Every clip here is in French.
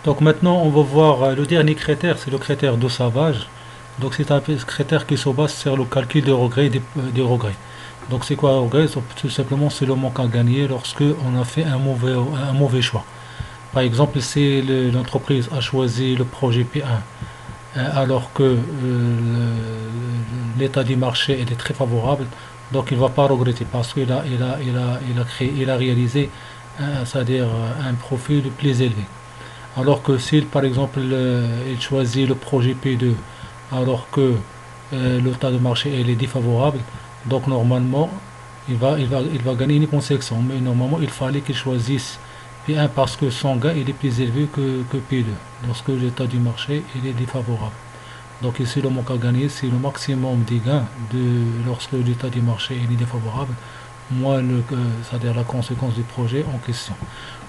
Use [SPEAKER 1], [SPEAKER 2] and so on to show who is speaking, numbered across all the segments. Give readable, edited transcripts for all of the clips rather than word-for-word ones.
[SPEAKER 1] Donc maintenant, on va voir le dernier critère, c'est le critère de savage. Donc c'est un critère qui se base sur le calcul des regrets des regrets. Donc c'est quoi un regret? Tout simplement, c'est le manque à gagner lorsque on a fait un mauvais choix. Par exemple, si l'entreprise a choisi le projet P1 alors que l'état du marché est très favorable, donc il ne va pas regretter parce qu'il a réalisé c'est-à-dire un profil plus élevé. Alors que s'il, par exemple, il choisit le projet P2 alors que l'état de marché est défavorable, donc normalement, il va gagner une concession. Mais normalement, il fallait qu'il choisisse P1 parce que son gain il est plus élevé que P2 lorsque l'état du marché il est défavorable. Donc ici, le manque à gagner, c'est le maximum des gains lorsque l'état du marché est défavorable, moins c'est-à-dire la conséquence du projet en question.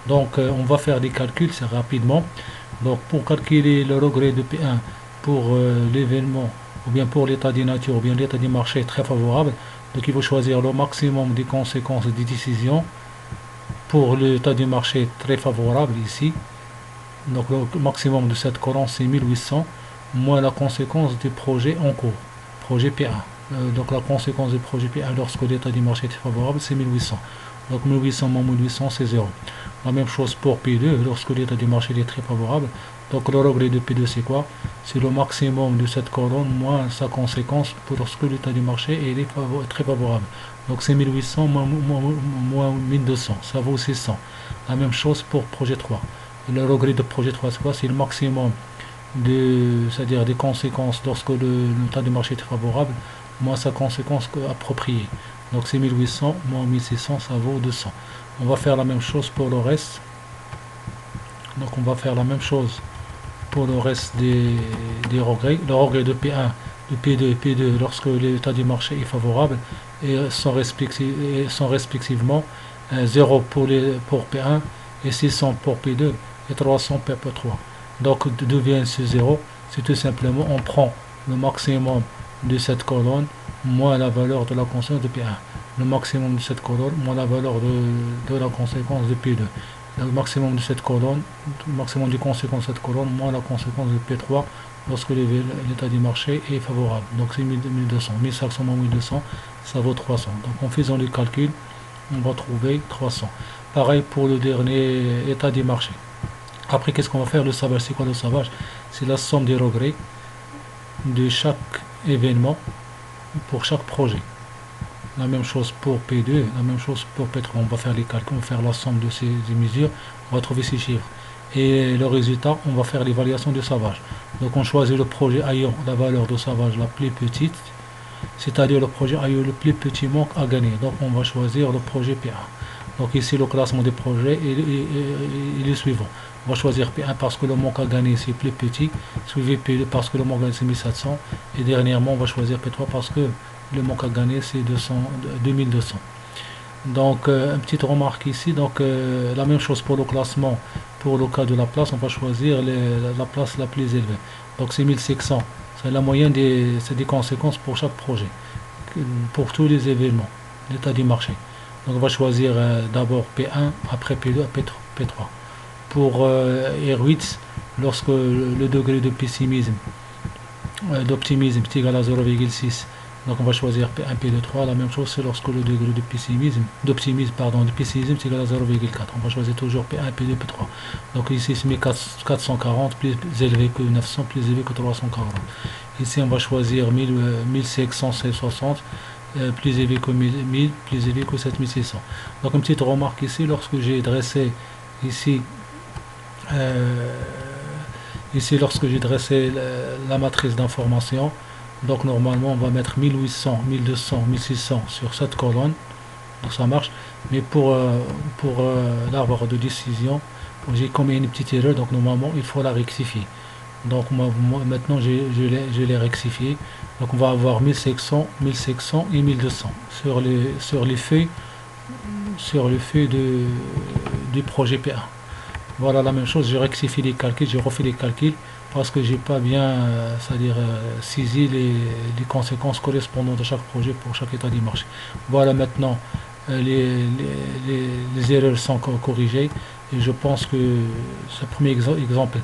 [SPEAKER 1] Donc on va faire des calculs, c'est rapidement. Donc pour calculer le regret de P1 pour l'événement, ou bien pour l'état des nature, ou bien l'état du marché très favorable, donc il faut choisir le maximum des conséquences des décisions pour l'état du marché très favorable ici. Donc le maximum de cette colonne c'est 1800 moins la conséquence du projet en cours, projet P1. Donc la conséquence du projet P1 lorsque l'état du marché est favorable c'est 1800. Donc 1800 moins 1800 c'est 0. La même chose pour P2 lorsque l'état du marché est très favorable. Donc le regret de P2 c'est quoi? C'est le maximum de cette colonne moins sa conséquence pour lorsque l'état du marché est très favorable. Donc c'est 1800 moins 1200, ça vaut 600. La même chose pour projet 3. Le regret de projet 3 c'est quoi? C'est le maximum c'est-à-dire des conséquences lorsque l'état du marché est favorable, moins sa conséquence appropriée. Donc c'est 1800 moins 1600, ça vaut 200. On va faire la même chose pour le reste. Donc on va faire la même chose pour le reste des regrets. Le regret de P1, de P2 et P2 lorsque l'état du marché est favorable et sont respectivement 0 pour P1 et 600 pour P2 et 300 pour P3. Donc devient ce 0, c'est tout simplement on prend le maximum de cette colonne moins la valeur de la conséquence de P1. Le maximum de cette colonne moins la valeur de la conséquence de P2. Le maximum de cette colonne, le maximum des conséquences de cette colonne moins la conséquence de P3 lorsque l'état du marché est favorable. Donc c'est 1200, 1500 moins 1200, ça vaut 300. Donc en faisant les calculs, on va trouver 300. Pareil pour le dernier état du marché. Après, qu'est-ce qu'on va faire? Le savage, c'est quoi le savage? C'est la somme des regrets de chaque événement pour chaque projet. La même chose pour P2, la même chose pour P3. On va faire les calculs, on va faire la somme de ces mesures, on va trouver ces chiffres. Et le résultat, on va faire l'évaluation du savage. Donc on choisit le projet ayant la valeur de savage la plus petite, c'est-à-dire le projet ayant le plus petit manque à gagner. Donc on va choisir le projet P1. Donc ici le classement des projets est le suivant. On va choisir P1 parce que le manque à gagner c'est plus petit, suivi P2 parce que le manque à gagner c'est 1700 et dernièrement on va choisir P3 parce que le manque à gagner c'est 2200. Donc une petite remarque ici, donc la même chose pour le classement, pour le cas de la place, on va choisir la place la plus élevée. Donc c'est 1600, c'est la moyenne c'est des conséquences pour chaque projet, pour tous les événements, l'état du marché. Donc on va choisir d'abord P1, après P2, après P3. Pour R8, lorsque le degré de pessimisme, d'optimisme est égal à 0,6, donc on va choisir P1, P2, 3. La même chose, c'est lorsque le degré de pessimisme, de pessimisme est égal à 0,4. On va choisir toujours P1, P2, P3. Donc ici, c'est 1440, plus élevé que 900, plus élevé que 340. Ici, on va choisir 1560, plus élevé que 1000, plus élevé que 7600. Donc une petite remarque ici, lorsque j'ai dressé ici, euh, lorsque j'ai dressé la matrice d'information, donc normalement on va mettre 1800, 1200, 1600 sur cette colonne, donc ça marche. Mais pour l'arbre de décision, j'ai commis une petite erreur, donc normalement il faut la rectifier. Donc moi, maintenant je l'ai rectifié. Donc on va avoir 1500, 1600 et 1200 sur les feuilles du projet P1. Voilà la même chose, j'ai rectifié les calculs, j'ai refait les calculs parce que j'ai pas bien c'est-à-dire saisi les conséquences correspondantes de chaque projet pour chaque état du marché. Voilà maintenant les erreurs sont corrigées. Et je pense que ce premier exemple,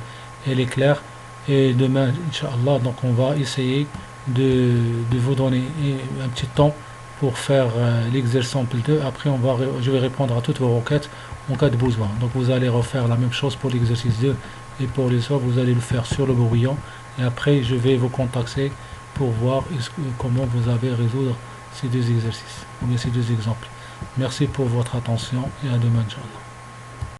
[SPEAKER 1] elle est clair. Et demain, Inch'Allah, donc on va essayer de vous donner un petit temps pour faire l'exercice 2. Après, je vais répondre à toutes vos requêtes en cas de besoin. Donc vous allez refaire la même chose pour l'exercice 2 et pour les autres, vous allez le faire sur le brouillon. Et après, je vais vous contacter pour voir comment vous avez résoudre ces deux exercices, ou bien ces deux exemples. Merci pour votre attention et à demain, Inch'Allah.